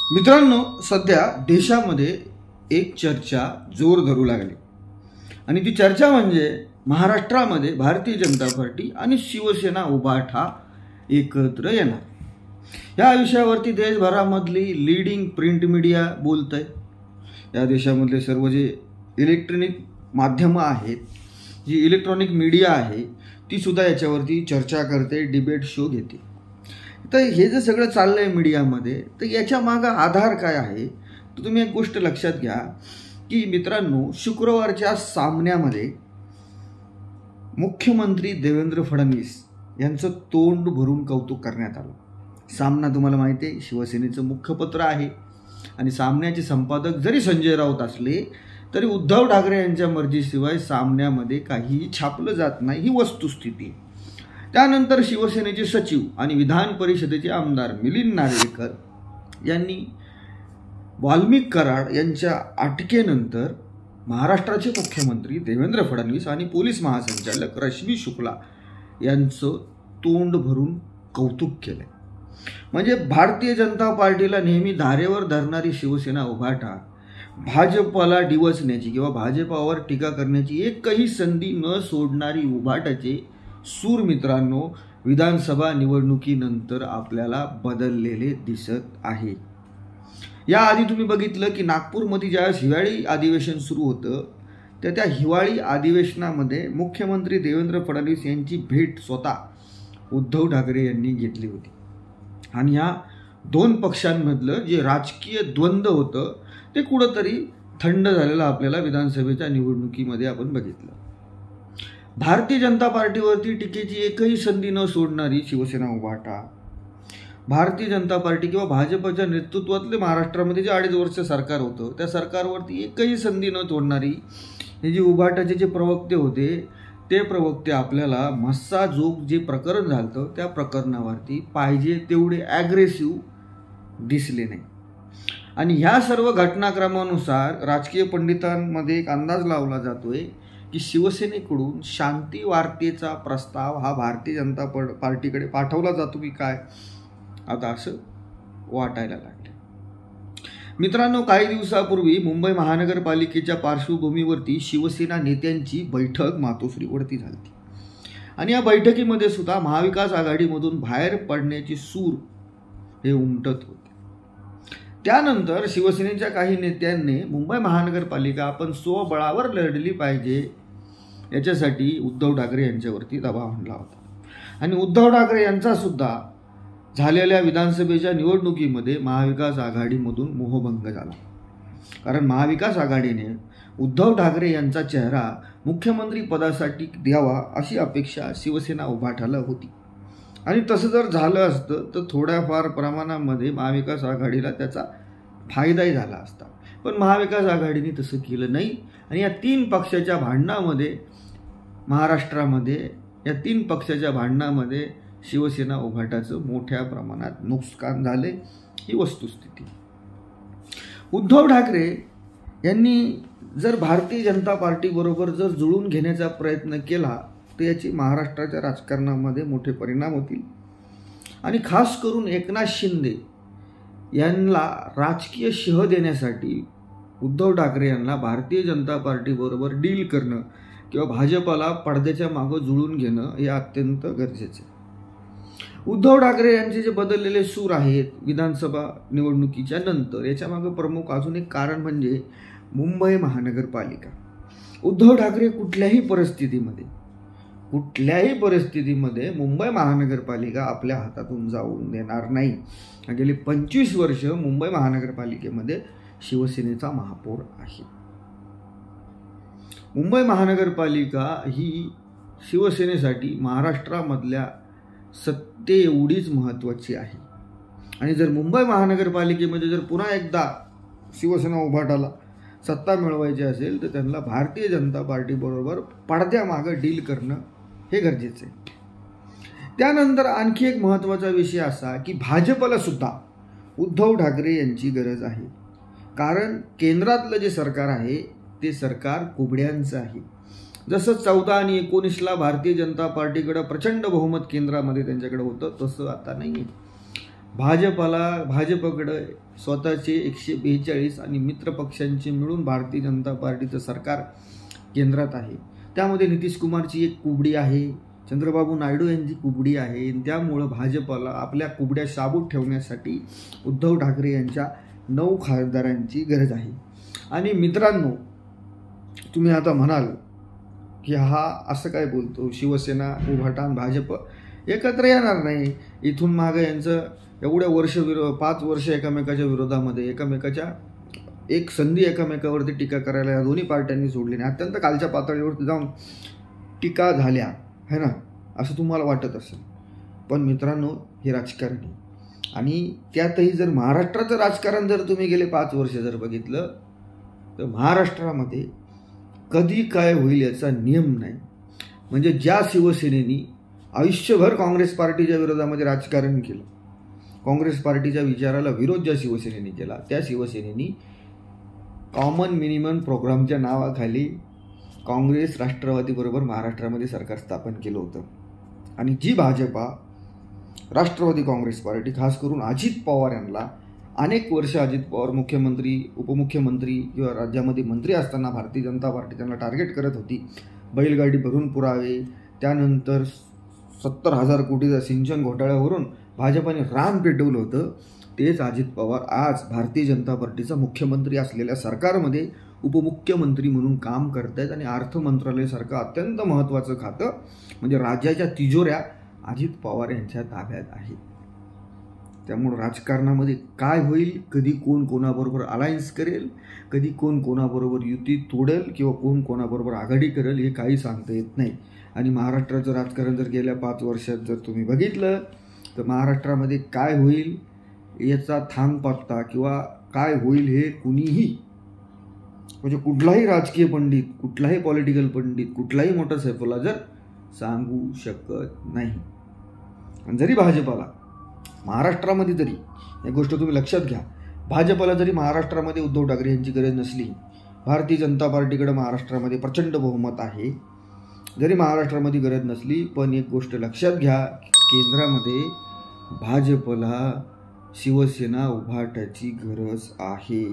मित्रांनो, सध्या देशामध्ये एक चर्चा जोर धरू लागली आणि ती चर्चा म्हणजे महाराष्ट्रामध्ये भारतीय जनता पार्टी आणि शिवसेना उभाठा एकत्र येणार। या विषयावरती देशभरामधली लीडिंग प्रिंट मीडिया बोलतंय। या देशामधले सर्व जे इलेक्ट्रॉनिक माध्यम आहेत, जी इलेक्ट्रॉनिक मीडिया आहे, ती सुद्धा याच्यावरती चर्चा करते, डिबेट शो घेते। तर हे जे सगळं चाललंय मीडियामध्ये, तर याच्या मागे आधार काय आहे? तर तुम्ही एक गोष्ट लक्षात घ्या की मित्रांनो, शुक्रवारच्या सामन्यामध्ये मुख्यमंत्री देवेंद्र फडणवीस यांचं तोंड भरून कौतुक करण्यात आलं। सामना तुम्हाला माहिती आहे, शिवसेनेचं मुखपत्र आहे आणि सामन्याचे संपादक जरी संजय राऊत असले तरी उद्धव ठाकरे यांच्या मर्जीशिवाय सामन्यामध्ये काहीही छापलं जात नाही, ही वस्तुस्थिती। त्यानंतर शिवसेनेचे सचिव आणि विधान परिषदेचे आमदार मिलिंद नार्वेकर यांनी वाल्मिक कराड यांच्या अटकेनंतर महाराष्ट्राचे मुख्यमंत्री देवेंद्र फडणवीस आणि पोलीस महासंचालक रश्मी शुक्ला यांचं तोंड भरून कौतुक केले। म्हणजे भारतीय जनता पार्टीला नेहमी धारेवर धरणारी शिवसेना उभाटा भाजपला डिवचण्याची किंवा भाजपावर टीका करण्याची एकही संधी न सोडणारी उभाटाचे सूर मित्रांनो विधानसभा निवडणुकीनंतर आपल्याला बदललेले दिसत आहे। याआधी तुम्ही बघितलं की नागपूरमध्ये ज्यावेळेस हिवाळी अधिवेशन सुरू होतं, त्या हिवाळी अधिवेशनामध्ये मुख्यमंत्री देवेंद्र फडणवीस यांची भेट स्वतः उद्धव ठाकरे यांनी घेतली होती आणि या दोन पक्षांमधलं जे राजकीय द्वंद्व होतं ते कुठंतरी थंड झालेलं आपल्याला विधानसभेच्या निवडणुकीमध्ये आपण बघितलं। भारतीय जनता पार्टीवरती टीकेची एकही संधी न सोडणारी शिवसेना उभाटा, भारतीय जनता पार्टी किंवा भाजपच्या नेतृत्वातले महाराष्ट्रामध्ये जे 2.5 वर्ष सरकार होतं त्या सरकारवरती एकही संधी न तोडणारी हे जे उभाटाचे जे प्रवक्ते होते, ते प्रवक्ते आपल्याला मस्साजोग जे प्रकरण झालं त्या प्रकरणावरती पाहिजे तेवढे ॲग्रेसिव्ह दिसले नाही। आणि ह्या सर्व घटनाक्रमानुसार राजकीय पंडितांमध्ये एक अंदाज लावला जातोय की शिवसेनेकडून शांती वार्तेचा प्रस्ताव हा भारतीय जनता पार्टीकडे पाठवला जातो की काय, आता असं वाटायला लागले। मित्रांनो, काही दिवसापूर्वी मुंबई महानगरपालिकेच्या पार्श्वभूमीवरती शिवसेना नेत्यांची बैठक मातोश्रीवरती झाली आणि या बैठकीमध्ये सुद्धा महाविकास आघाडीमधून बाहेर पडण्याची सूर हे उमटत होते। त्यानंतर शिवसेनेच्या काही नेत्यांनी मुंबई महानगरपालिका आपण स्वबळावर लढली पाहिजे याच्यासाठी उद्धव ठाकरे यांच्यावरती दबाव आणला होता आणि उद्धव ठाकरे यांचा सुद्धा झालेल्या विधानसभेच्या निवडणुकीमध्ये महाविकास आघाडीमधून मोहभंग झाला, कारण महाविकास आघाडीने उद्धव ठाकरे यांचा चेहरा मुख्यमंत्री पदासाठी द्यावा अशी अपेक्षा शिवसेना उभाटाला होती आणि तसं जर झालं असतं तर थोड्याफार प्रमाणामध्ये महाविकास आघाडीला त्याचा फायदाही झाला असता, पण महाविकास आघाडीने तसं केलं नाही आणि या 3 पक्षाच्या भांडणामध्ये महाराष्ट्रामध्ये या 3 पक्षाच्या भांडणामध्ये शिवसेना उभाटाचं मोठ्या प्रमाणात नुकसान झाले, ही वस्तुस्थिती। उद्धव ठाकरे यांनी जर भारतीय जनता पार्टीबरोबर जर जुळून घेण्याचा प्रयत्न केला तर याची महाराष्ट्राच्या राजकारणामध्ये मोठे परिणाम होतील आणि खास करून एकनाथ शिंदे यांना राजकीय शह देण्यासाठी उद्धव ठाकरे यांना भारतीय जनता पार्टीबरोबर डील करणं किंवा भाजपला पडद्याच्या मागं जुळून घेणं हे अत्यंत गरजेचे आहे। उद्धव ठाकरे यांचे जे बदललेले सूर आहेत विधानसभा निवडणुकीच्या नंतर, याच्या मागं प्रमुख अजून एक कारण म्हणजे मुंबई महानगरपालिका। उद्धव ठाकरे कुठल्याही परिस्थितीमध्ये मुंबई महानगरपालिका आपल्या हातातून जाऊन देणार नाही। गेली 25 वर्ष मुंबई महानगरपालिकेमध्ये शिवसेनेचा महापौर आहे। मुंबई महानगरपालिका ही शिवसेनेसाठी महाराष्ट्रामधल्या सत्ते एवढीच महत्त्वाची आहे आणि जर मुंबई महानगरपालिकेमध्ये जर पुन्हा एकदा शिवसेना उभाटाला सत्ता मिळवायची असेल तर त्यांना भारतीय जनता पार्टीबरोबर पडद्यामागं डील करणं हे गरजेचं आहे। त्यानंतर आणखी एक महत्त्वाचा विषय असा की भाजपला सुद्धा उद्धव ठाकरे यांची गरज आहे, कारण केंद्रातलं जे सरकार आहे ते सरकार कुबड्यांचं आहे। जसं 14 आणि 19ला भारतीय जनता पार्टीकडे प्रचंड बहुमत केंद्रामध्ये त्यांच्याकडे होतं, तसं आता नाही आहे। भाजपकडे स्वतःचे 142 आणि मित्र पक्षांचे मिळून भारतीय जनता पार्टीचं सरकार केंद्रात आहे. त्यामध्ये नितीश कुमारची एक कुबडी आहे, चंद्रबाबू नायडू यांची कुबडी आहे. त्यामुळं भाजपला आपल्या कुबड्या शाबूत ठेवण्यासाठी उद्धव ठाकरे यांच्या 9 खासदारांची गरज आहे. आणि मित्रांनो, तुम्ही आता म्हणाल की हा असं काय बोलतो, शिवसेना, उभाटा, भाजप एकत्र येणार नाही. इथून मागं यांचं एवढ्या 5 वर्ष एकमेकाच्या विरोधामध्ये, एक संधी एकमेकावरती टीका करायला या दोन्ही पार्ट्यांनी सोडली नाही. अत्यंत कालच्या पातळीवरती जाऊन टीका झाल्या है ना, असं तुम्हाला वाटत असेल. पण मित्रांनो, हे राजकारण आहे. आणि त्यातही जर महाराष्ट्राचं राजकारण जर तुम्ही गेले 5 वर्ष जर बघितलं तर महाराष्ट्रामध्ये कधी काय होईल याचा नियम नाही. म्हणजे ज्या शिवसेनेनी आयुष्यभर काँग्रेस पार्टीच्या विरोधामध्ये राजकारण केलं, काँग्रेस पार्टीच्या विचाराला विरोध ज्या शिवसेनेने केला, त्या शिवसेनेनी कॉमन मिनिमम प्रोग्रामच्या नावाखाली काँग्रेस राष्ट्रवादीबरोबर महाराष्ट्रामध्ये सरकार स्थापन केलं होतं. आणि जी भाजपा, राष्ट्रवादी काँग्रेस पार्टी, खास करून अजित पवार यांना अनेक वर्ष अजित पवार मुख्यमंत्री, उपमुख्यमंत्री किंवा राज्यामध्ये मंत्री असताना भारतीय जनता पार्टी त्यांना टार्गेट करत होती. बैलगाडी भरून पुरावे, त्यानंतर 70,000 कोटीचा सिंचन घोटाळ्यावरून भाजपाने रान पेटवलं होतं. तेच अजित पवार आज भारतीय जनता पार्टीचा मुख्यमंत्री असलेल्या सरकारमध्ये उपमुख्यमंत्री म्हणून काम करत आहेत. आणि अर्थ मंत्रालयासारखं अत्यंत महत्त्वाचं खातं म्हणजे राज्याच्या तिजोऱ्या अजित पवार यांच्या ताब्यात आहे. त्यामुळं राजकारणामध्ये काय होईल, कधी कोण कोणाबरोबर अलायन्स करेल, कधी कोण कोणाबरोबर युती तोडेल किंवा कोण कोणाबरोबर आघाडी करेल, हे काही सांगता येत नाही. आणि महाराष्ट्राचं राजकारण जर गेल्या 5 वर्षात जर तुम्ही बघितलं तर महाराष्ट्रामध्ये काय होईल याचा थांगपत्ता किंवा काय होईल हे कुणीही, म्हणजे कुठलाही राजकीय पंडित, कुठलाही पॉलिटिकल पंडित, कुठलाही मोठा सैफुल्ला सांगू शकत नाही. आणि जरी भाजपाला महाराष्ट्रामध्ये, जरी एक गोष्ट तुम्ही लक्षात घ्या, भाजपला जरी महाराष्ट्रामध्ये उद्धव ठाकरे यांची गरज नसली, भारतीय जनता पार्टीकडे महाराष्ट्रामध्ये प्रचंड बहुमत आहे, जरी महाराष्ट्रामध्ये गरज नसली, पण एक गोष्ट लक्षात घ्या, केंद्रामध्ये भाजपला शिवसेना उभाटाची गरज आहे.